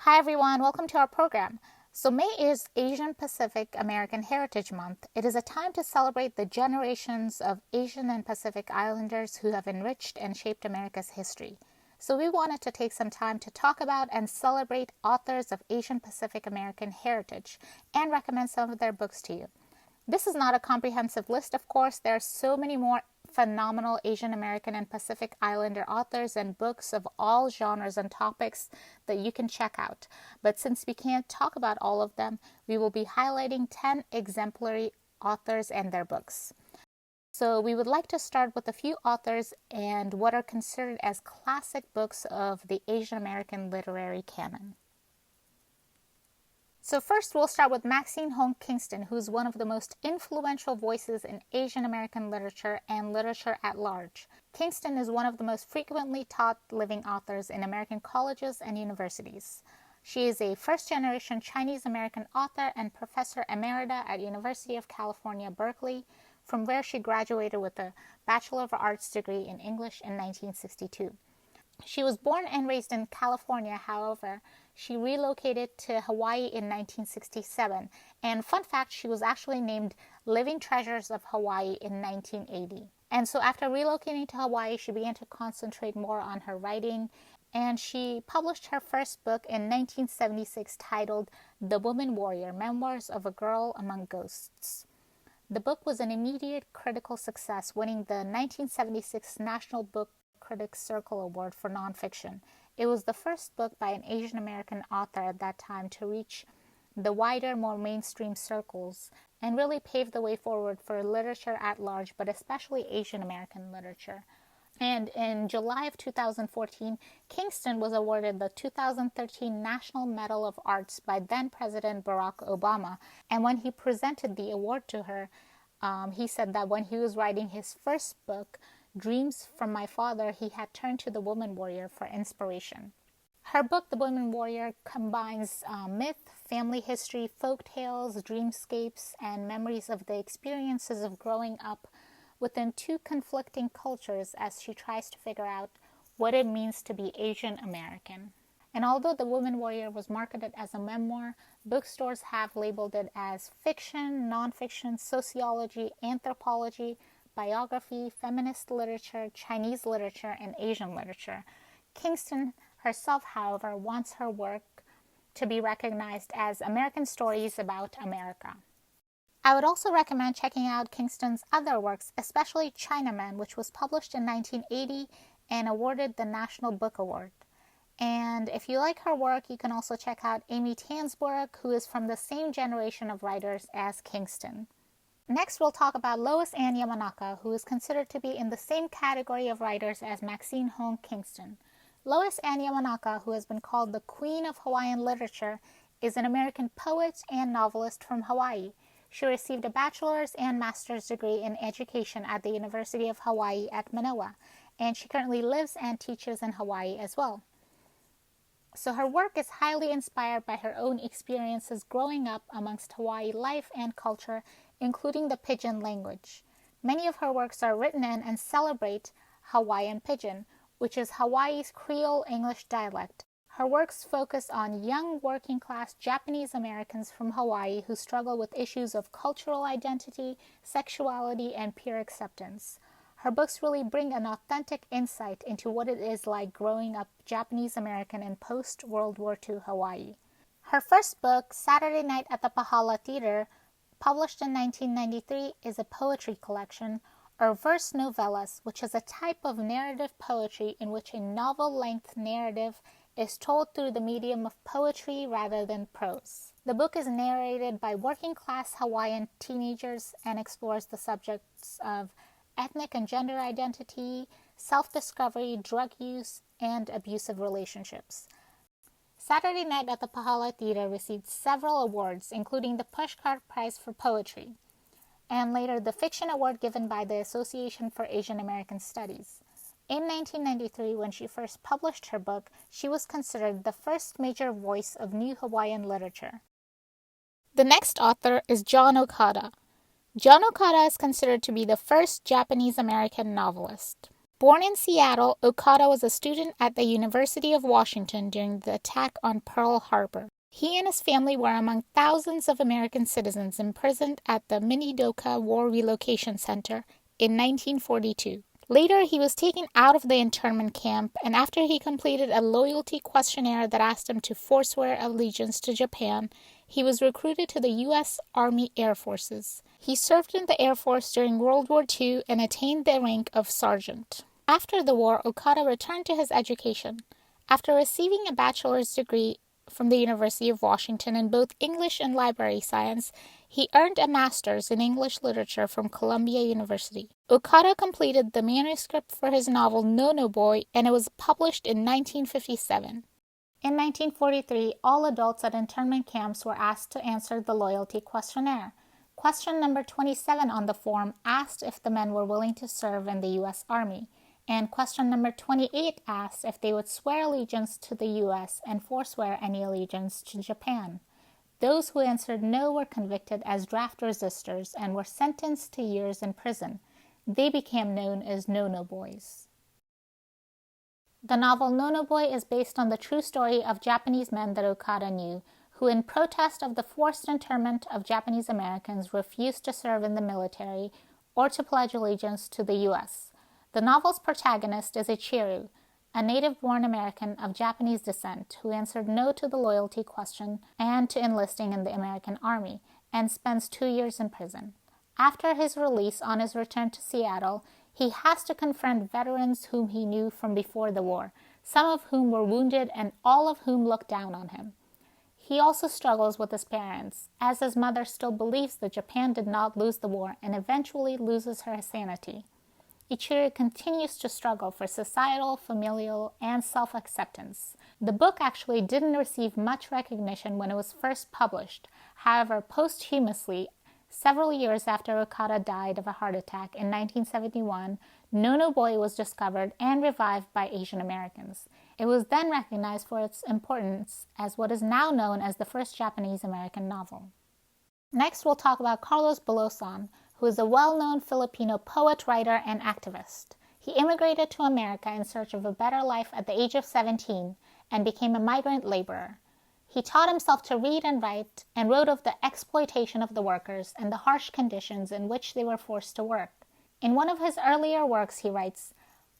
Hi everyone, welcome to our program. So May is Asian Pacific American Heritage Month. It is a time to celebrate the generations of Asian and Pacific Islanders who have enriched and shaped America's history. So we wanted to take some time to talk about and celebrate authors of Asian Pacific American heritage and recommend some of their books to you. This is not a comprehensive list, of course. There are so many more phenomenal Asian American and Pacific Islander authors and books of all genres and topics that you can check out. But since we can't talk about all of them, we will be highlighting 10 exemplary authors and their books. So we would like to start with a few authors and what are considered as classic books of the Asian American literary canon. So first, we'll start with Maxine Kingston, who's one of the most influential voices in Asian American literature and literature at large. Kingston is one of the most frequently taught living authors in American colleges and universities. She is a first-generation Chinese-American author and professor emerita at University of California, Berkeley, from where she graduated with a Bachelor of Arts degree in English in 1962. She was born and raised in California, however, she relocated to Hawaii in 1967, and fun fact, she was actually named Living Treasures of Hawaii in 1980. And so after relocating to Hawaii, she began to concentrate more on her writing, and she published her first book in 1976 titled The Woman Warrior, Memoirs of a Girl Among Ghosts. The book was an immediate critical success, winning the 1976 National Book Critics Circle Award for Nonfiction. It was the first book by an Asian American author at that time to reach the wider, more mainstream circles and really paved the way forward for literature at large, but especially Asian American literature. And in July of 2014, Kingston was awarded the 2013 National Medal of Arts by then-President Barack Obama. And when he presented the award to her, he said that when he was writing his first book, Dreams from My Father, he had turned to The Woman Warrior for inspiration. Her book, The Woman Warrior, combines myth, family history, folk tales, dreamscapes, and memories of the experiences of growing up within two conflicting cultures as she tries to figure out what it means to be Asian American. And although The Woman Warrior was marketed as a memoir, bookstores have labeled it as fiction, nonfiction, sociology, anthropology, biography, feminist literature, Chinese literature, and Asian literature. Kingston herself, however, wants her work to be recognized as American stories about America. I would also recommend checking out Kingston's other works, especially Chinaman, which was published in 1980 and awarded the National Book Award. And if you like her work, you can also check out Amy Tan's work, who is from the same generation of writers as Kingston. Next, we'll talk about Lois Ann Yamanaka, who is considered to be in the same category of writers as Maxine Kingston. Lois Ann Yamanaka, who has been called the Queen of Hawaiian Literature, is an American poet and novelist from Hawaii. She received a bachelor's and master's degree in education at the University of Hawaii at Manoa, and she currently lives and teaches in Hawaii as well. So her work is highly inspired by her own experiences growing up amongst Hawaii life and culture, including the Pidgin language. Many of her works are written in and celebrate Hawaiian Pidgin, which is Hawaii's Creole English dialect. Her works focus on young working-class Japanese Americans from Hawaii who struggle with issues of cultural identity, sexuality, and peer acceptance. Her books really bring an authentic insight into what it is like growing up Japanese American in post-World War II Hawaii. Her first book, Saturday Night at the Pahala Theater, published in 1993, is a poetry collection, or verse novellas, which is a type of narrative poetry in which a novel-length narrative is told through the medium of poetry rather than prose. The book is narrated by working-class Hawaiian teenagers and explores the subjects of ethnic and gender identity, self-discovery, drug use, and abusive relationships. Saturday Night at the Pahala Theater received several awards, including the Pushcart Prize for Poetry, and later the Fiction Award given by the Association for Asian American Studies. In 1993, when she first published her book, she was considered the first major voice of new Hawaiian literature. The next author is John Okada. John Okada is considered to be the first Japanese-American novelist. Born in Seattle, Okada was a student at the University of Washington during the attack on Pearl Harbor. He and his family were among thousands of American citizens imprisoned at the Minidoka War Relocation Center in 1942. Later, he was taken out of the internment camp, and after he completed a loyalty questionnaire that asked him to forswear allegiance to Japan, he was recruited to the U.S. Army Air Forces. He served in the Air Force during World War II and attained the rank of sergeant. After the war, Okada returned to his education. After receiving a bachelor's degree from the University of Washington in both English and library science, he earned a master's in English literature from Columbia University. Okada completed the manuscript for his novel No No Boy, and it was published in 1957. In 1943, all adults at internment camps were asked to answer the loyalty questionnaire. Question number 27 on the form asked if the men were willing to serve in the U.S. Army, and question number 28 asked if they would swear allegiance to the U.S. and forswear any allegiance to Japan. Those who answered no were convicted as draft resistors and were sentenced to years in prison. They became known as No No Boys. The novel No No Boy is based on the true story of Japanese men that Okada knew, who in protest of the forced internment of Japanese Americans refused to serve in the military or to pledge allegiance to the U.S. The novel's protagonist is Ichiru, a native-born American of Japanese descent who answered no to the loyalty question and to enlisting in the American Army, and spends 2 years in prison. After his release on his return to Seattle, he has to confront veterans whom he knew from before the war, some of whom were wounded and all of whom looked down on him. He also struggles with his parents, as his mother still believes that Japan did not lose the war and eventually loses her sanity. Ichiru continues to struggle for societal, familial, and self-acceptance. The book actually didn't receive much recognition when it was first published. However, posthumously, several years after Okada died of a heart attack in 1971, No No Boy was discovered and revived by Asian Americans. It was then recognized for its importance as what is now known as the first Japanese-American novel. Next, we'll talk about Carlos Bulosan, who is a well-known Filipino poet, writer, and activist. He immigrated to America in search of a better life at the age of 17 and became a migrant laborer. He taught himself to read and write and wrote of the exploitation of the workers and the harsh conditions in which they were forced to work. In one of his earlier works, he writes,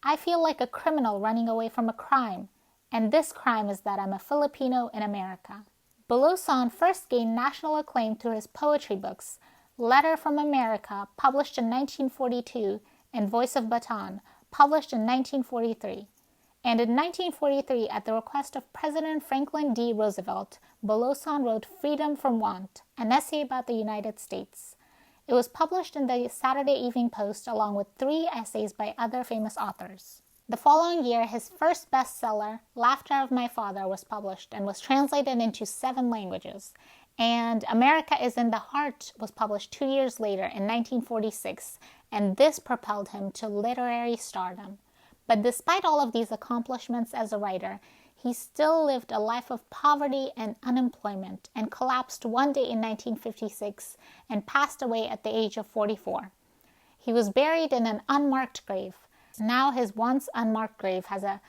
"I feel like a criminal running away from a crime, and this crime is that I'm a Filipino in America." Bulosan first gained national acclaim through his poetry books, Letter from America, published in 1942, and Voice of Bataan, published in 1943. And in 1943, at the request of President Franklin D. Roosevelt, Bulosan wrote Freedom from Want, an essay about the United States. It was published in the Saturday Evening Post along with 3 essays by other famous authors. The following year, his first bestseller, Laughter of My Father, was published and was translated into 7 languages. And America is in the Heart was published 2 years later in 1946, and this propelled him to literary stardom. But despite all of these accomplishments as a writer, he still lived a life of poverty and unemployment and collapsed one day in 1956 and passed away at the age of 44. He was buried in an unmarked grave. Now his once unmarked grave has a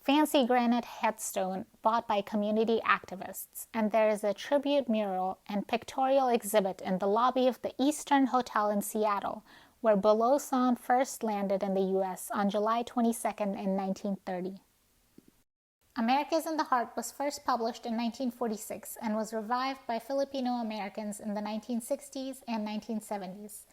fancy granite headstone bought by community activists, and there is a tribute mural and pictorial exhibit in the lobby of the Eastern Hotel in Seattle, where Bulosan first landed in the U.S. on July 22nd in 1930. America's in the Heart was first published in 1946 and was revived by Filipino Americans in the 1960s and 1970s.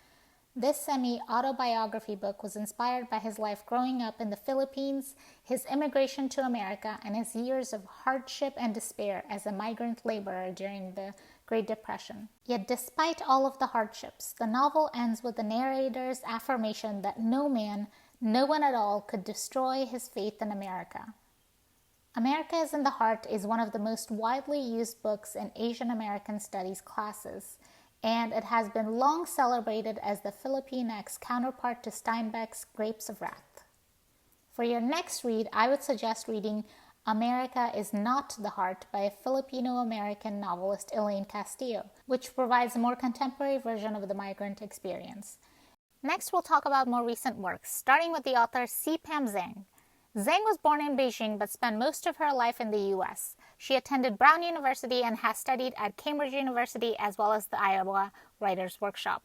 This semi-autobiography book was inspired by his life growing up in the Philippines, his immigration to America, and his years of hardship and despair as a migrant laborer during the Great Depression. Yet despite all of the hardships, the novel ends with the narrator's affirmation that no man, no one at all, could destroy his faith in America. America is in the Heart is one of the most widely used books in Asian American Studies classes, and it has been long celebrated as the Filipinx counterpart to Steinbeck's Grapes of Wrath. For your next read, I would suggest reading America is Not the Heart by Filipino-American novelist Elaine Castillo, which provides a more contemporary version of the migrant experience. Next, we'll talk about more recent works, starting with the author Sipam Zhang. Zhang was born in Beijing but spent most of her life in the U.S. She attended Brown University and has studied at Cambridge University as well as the Iowa Writers' Workshop.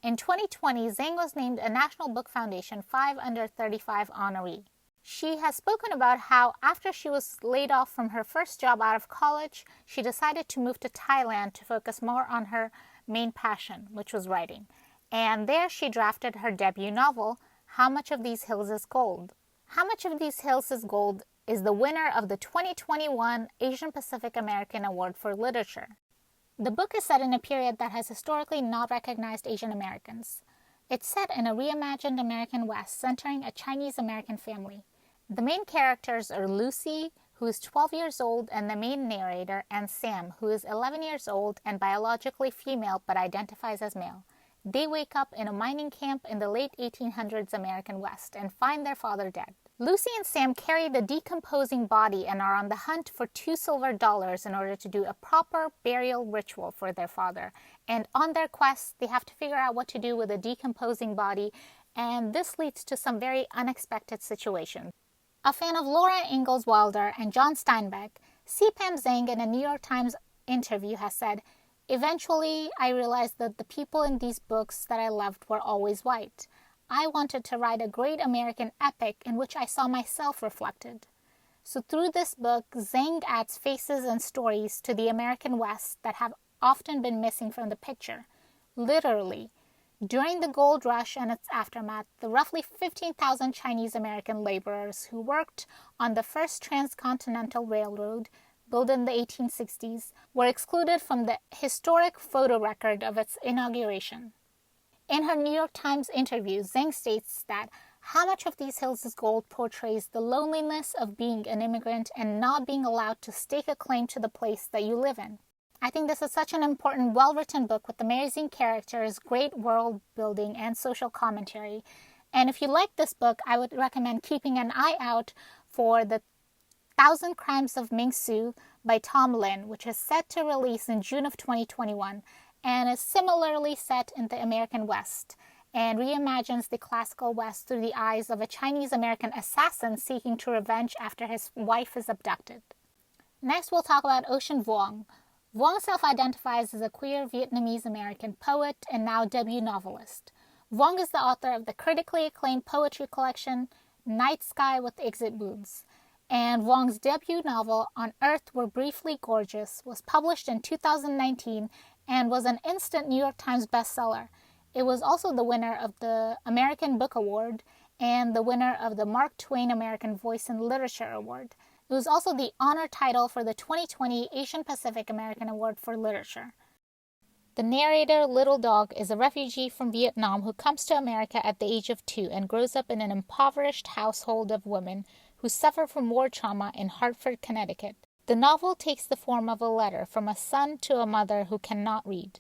In 2020, Zhang was named a National Book Foundation 5 Under 35 honoree. She has spoken about how after she was laid off from her first job out of college, she decided to move to Thailand to focus more on her main passion, which was writing. And there she drafted her debut novel, How Much of These Hills is Gold? How Much of These Hills is Gold is the winner of the 2021 Asian Pacific American Award for Literature. The book is set in a period that has historically not recognized Asian Americans. It's set in a reimagined American West centering a Chinese American family. The main characters are Lucy, who is 12 years old, and the main narrator, and Sam, who is 11 years old and biologically female but identifies as male. They wake up in a mining camp in the late 1800s American West and find their father dead. Lucy and Sam carry the decomposing body and are on the hunt for $2 silver in order to do a proper burial ritual for their father. And on their quest, they have to figure out what to do with a decomposing body, and this leads to some very unexpected situations. A fan of Laura Ingalls Wilder and John Steinbeck, Sipam Zhang in a New York Times interview has said, "Eventually, I realized that the people in these books that I loved were always white. I wanted to write a great American epic in which I saw myself reflected. So through this book, Zhang adds faces and stories to the American West that have often been missing from the picture. Literally, during the gold rush and its aftermath, the roughly 15,000 Chinese American laborers who worked on the first transcontinental railroad, built in the 1860s, were excluded from the historic photo record of its inauguration." In her New York Times interview, Zhang states that How Much of These Hills is Gold portrays the loneliness of being an immigrant and not being allowed to stake a claim to the place that you live in. I think this is such an important, well-written book with amazing characters, great world building, and social commentary. And if you like this book, I would recommend keeping an eye out for the 1,000 Crimes of Ming Su by Tom Lin, which is set to release in June of 2021 and is similarly set in the American West and reimagines the classical West through the eyes of a Chinese-American assassin seeking to revenge after his wife is abducted. Next, we'll talk about Ocean Vuong. Vuong self-identifies as a queer Vietnamese-American poet and now debut novelist. Vuong is the author of the critically acclaimed poetry collection Night Sky with Exit Wounds. And Vuong's debut novel, On Earth We're Briefly Gorgeous, was published in 2019 and was an instant New York Times bestseller. It was also the winner of the American Book Award and the winner of the Mark Twain American Voice in Literature Award. It was also the honor title for the 2020 Asian Pacific American Award for Literature. The narrator, Little Dog, is a refugee from Vietnam who comes to America at the age of 2 and grows up in an impoverished household of women who suffer from war trauma in Hartford, Connecticut. The novel takes the form of a letter from a son to a mother who cannot read.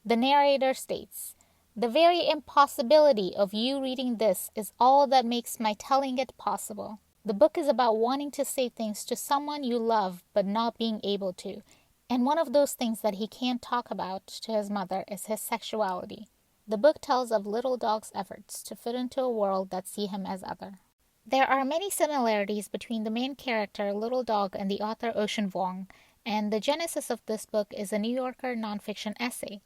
The narrator states, "The very impossibility of you reading this is all that makes my telling it possible. The book is about wanting to say things to someone you love but not being able to, and one of those things that he can't talk about to his mother is his sexuality." The book tells of Little Dog's efforts to fit into a world that sees him as other. There are many similarities between the main character, Little Dog, and the author Ocean Vuong, and the genesis of this book is a New Yorker nonfiction essay.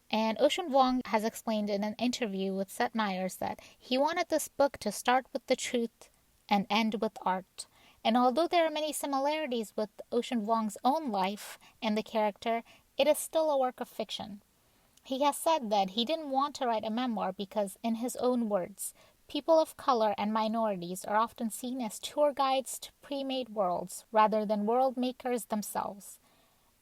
And Ocean Vuong has explained in an interview with Seth Meyers that he wanted this book to start with the truth and end with art. And although there are many similarities with Ocean Vuong's own life and the character, it is still a work of fiction. He has said that he didn't want to write a memoir because, in his own words, people of color and minorities are often seen as tour guides to pre-made worlds rather than world makers themselves.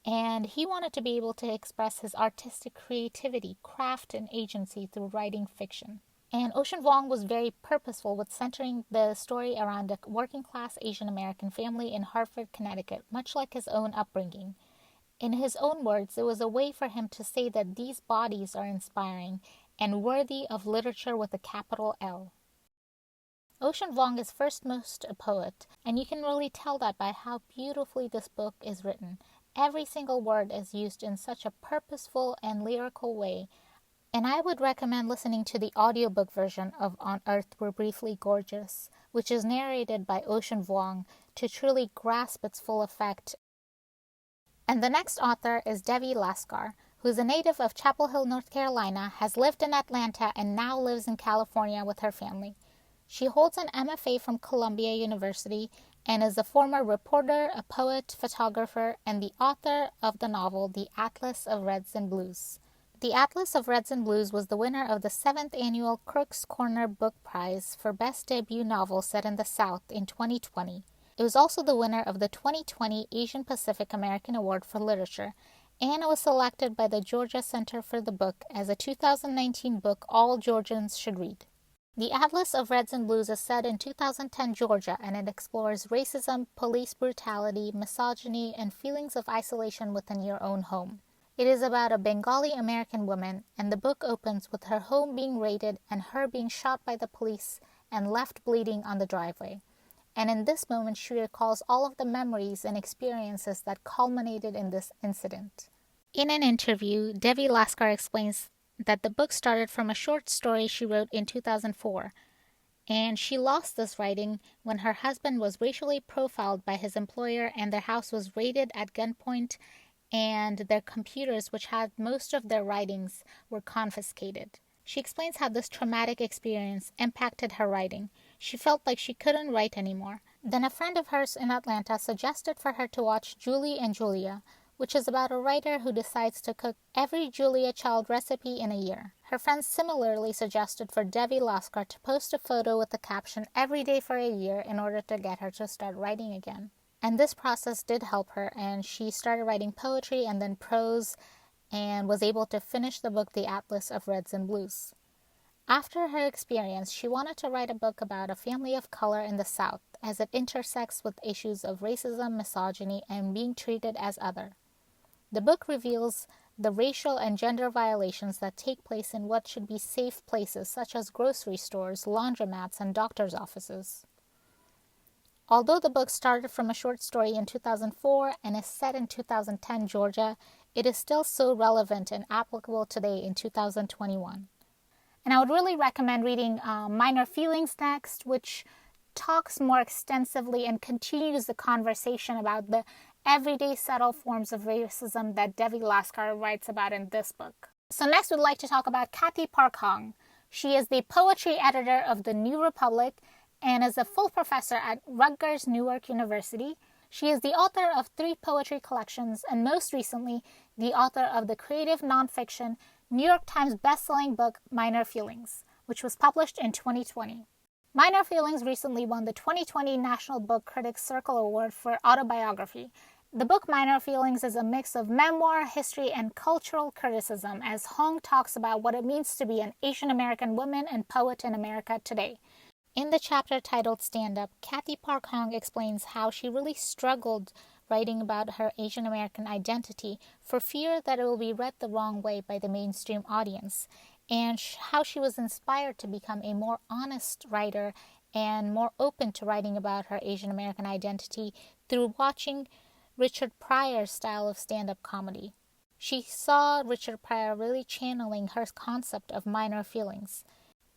And he wanted to be able to express his artistic creativity, craft, and agency through writing fiction. And Ocean Vuong was very purposeful with centering the story around a working-class Asian American family in Hartford, Connecticut, much like his own upbringing. In his own words, it was a way for him to say that these bodies are inspiring and worthy of literature with a capital L. Ocean Vuong is first a poet, and you can really tell that by how beautifully this book is written. Every single word is used in such a purposeful and lyrical way, And I would recommend listening to the audiobook version of On Earth We're Briefly Gorgeous, which is narrated by Ocean Vuong, to truly grasp its full effect. And the next author is Devi Laskar, who is a native of Chapel Hill, North Carolina, has lived in Atlanta, and now lives in California with her family. She holds an MFA from Columbia University and is a former reporter, a poet, photographer, and the author of the novel The Atlas of Reds and Blues. The Atlas of Reds and Blues was the winner of the 7th annual Crooks Corner Book Prize for Best Debut Novel Set in the South in 2020. It was also the winner of the 2020 Asian Pacific American Award for Literature, and it was selected by the Georgia Center for the Book as a 2019 book all Georgians should read. The Atlas of Reds and Blues is set in 2010 Georgia, and it explores racism, police brutality, misogyny, and feelings of isolation within your own home. It is about a Bengali American woman, and the book opens with her home being raided and her being shot by the police and left bleeding on the driveway. And in this moment, she recalls all of the memories and experiences that culminated in this incident. In an interview, Devi Laskar explains that the book started from a short story she wrote in 2004, and she lost this writing when her husband was racially profiled by his employer and their house was raided at gunpoint, and their computers, which had most of their writings, were confiscated. She explains how this traumatic experience impacted her writing. She felt like she couldn't write anymore. Then a friend of hers in Atlanta suggested for her to watch Julie and Julia, which is about a writer who decides to cook every Julia Child recipe in a year. Her friends similarly suggested for Devi Laskar to post a photo with the caption "every day for a year" in order to get her to start writing again. And this process did help her, and she started writing poetry and then prose, and was able to finish the book The Atlas of Reds and Blues. After her experience, she wanted to write a book about a family of color in the South, as it intersects with issues of racism, misogyny, and being treated as other. The book reveals the racial and gender violations that take place in what should be safe places, such as grocery stores, laundromats, and doctors' offices. Although the book started from a short story in 2004 and is set in 2010 Georgia, it is still so relevant and applicable today in 2021. And I would really recommend reading Minor Feelings next, which talks more extensively and continues the conversation about the everyday subtle forms of racism that Devi Laskar writes about in this book. So next we'd like to talk about Cathy Park. She is the poetry editor of The New Republic and is a full professor at Rutgers Newark University. She is the author of 3 poetry collections and most recently the author of the creative nonfiction New York Times bestselling book Minor Feelings, which was published in 2020. Minor Feelings recently won the 2020 National Book Critics Circle Award for autobiography. The book Minor Feelings is a mix of memoir, history, and cultural criticism as Phong talks about what it means to be an Asian American woman and poet in America today. In the chapter titled Stand Up, Cathy Park explains how she really struggled writing about her Asian American identity for fear that it will be read the wrong way by the mainstream audience, and how she was inspired to become a more honest writer and more open to writing about her Asian American identity through watching Richard Pryor's style of stand-up comedy. She saw Richard Pryor really channeling her concept of minor feelings.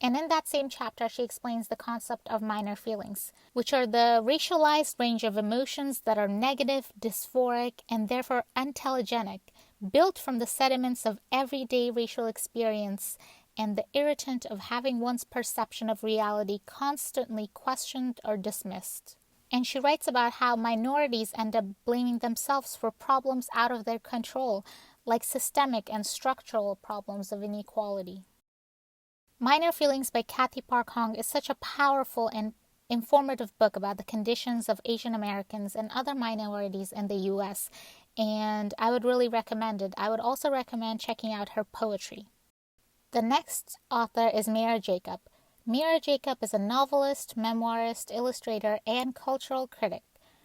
And in that same chapter, she explains the concept of minor feelings, which are the racialized range of emotions that are negative, dysphoric, and therefore untelegenic, built from the sediments of everyday racial experience and the irritant of having one's perception of reality constantly questioned or dismissed. And she writes about how minorities end up blaming themselves for problems out of their control, like systemic and structural problems of inequality. Minor Feelings by Cathy Park is such a powerful and informative book about the conditions of Asian Americans and other minorities in the U.S., and I would really recommend it. I would also recommend checking out her poetry. The next author is Mira Jacob. Mira Jacob is a novelist, memoirist, illustrator, and cultural critic.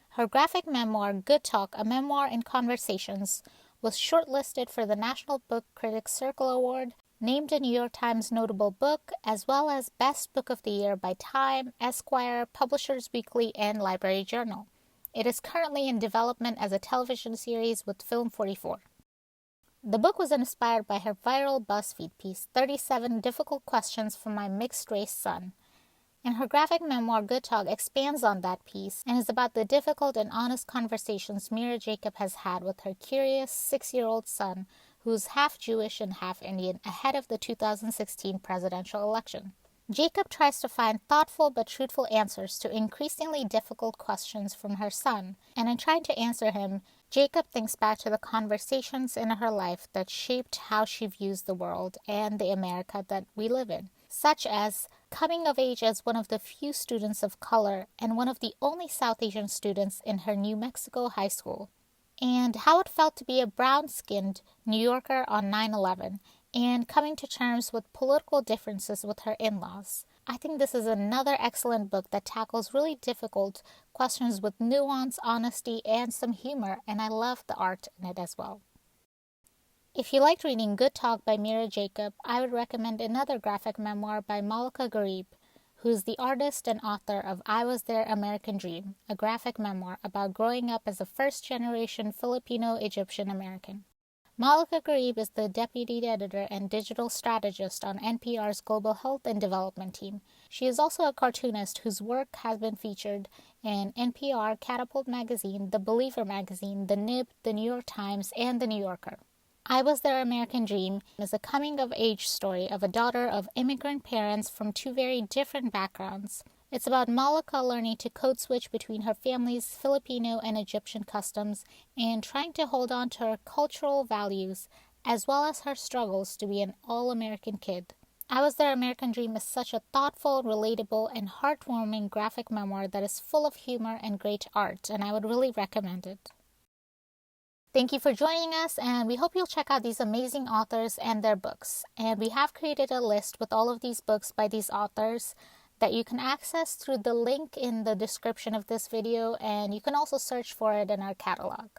Her graphic memoir, Good Talk, A Memoir in Conversations, was shortlisted for the National Book Critics Circle Award, named a New York Times notable book, as well as Best Book of the Year by Time, Esquire, Publishers Weekly, and Library Journal. It is currently in development as a television series with Film 44. The book was inspired by her viral BuzzFeed piece, 37 Difficult Questions for My Mixed-Race Son. And her graphic memoir, Good Talk, expands on that piece and is about the difficult and honest conversations Mira Jacob has had with her curious 6-year-old son, who's half Jewish and half Indian, ahead of the 2016 presidential election. Jacob tries to find thoughtful but truthful answers to increasingly difficult questions from her son, and in trying to answer him, Jacob thinks back to the conversations in her life that shaped how she views the world and the America that we live in, such as coming of age as one of the few students of color and one of the only South Asian students in her New Mexico high school, and how it felt to be a brown-skinned New Yorker on 9/11, and coming to terms with political differences with her in-laws. I think this is another excellent book that tackles really difficult questions with nuance, honesty, and some humor, and I love the art in it as well. If you liked reading Good Talk by Mira Jacob, I would recommend another graphic memoir by Malaca Garib, who's the artist and author of I Was Their American Dream, a graphic memoir about growing up as a first-generation Filipino-Egyptian American. Malaca Garib is the deputy editor and digital strategist on NPR's Global Health and Development team. She is also a cartoonist whose work has been featured in NPR, Catapult Magazine, The Believer Magazine, The Nib, The New York Times, and The New Yorker. I Was Their American Dream is a coming-of-age story of a daughter of immigrant parents from two very different backgrounds. It's about Malaca learning to code switch between her family's Filipino and Egyptian customs and trying to hold on to her cultural values, as well as her struggles to be an all-American kid. I Was Their American Dream is such a thoughtful, relatable, and heartwarming graphic memoir that is full of humor and great art, and I would really recommend it. Thank you for joining us, and we hope you'll check out these amazing authors and their books. And we have created a list with all of these books by these authors that you can access through the link in the description of this video, and you can also search for it in our catalog.